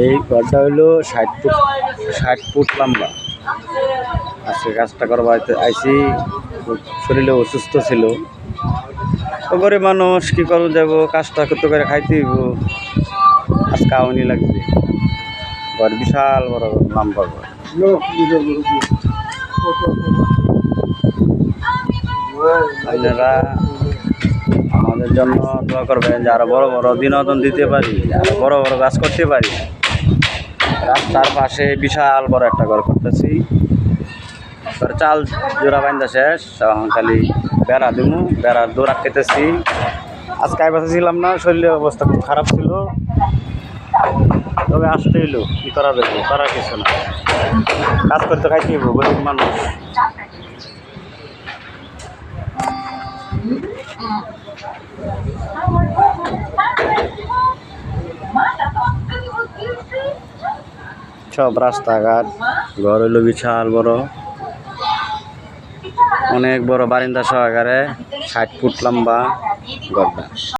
এই ঘরটা হইলো 60 ফুট লম্বা। আজকে কাজটা করবার আইসি, শরীরে অসুস্থ ছিল। তো গরিব মানুষ কি করবো, যাব কাজটা করতে করে খাইতে হইব। আজকে আউনি লাগছে। ঘর বিশাল বড় লম্বা ঘর। আপনারা আমাদের জন্য দোয়া করবেন যে আরো বড় বড় বিনোদন দিতে পারি, আরো বড় বড় কাজ করতে পারি। রাস্তার পাশে বিশাল বড় একটা ঘর করতেছি। চাল জোড়া বাইন্দা শেষ, খালি বেড়া দিমু, বেড়ার দৌড় আটকেতেছি। আজকে বাসে ছিলাম না, শরীরের অবস্থা খুব খারাপ ছিল। তবে আসতে এলো, কি করা যাবে, করার কিছু না। কাজ করতে খাইতে হইব, গরিব মানুষ। সব রাস্তাঘাট, ঘর হইলো বিশাল বড়, অনেক বড় বারিন্দা সহকারে 60 ফুট লম্বা ঘরটা।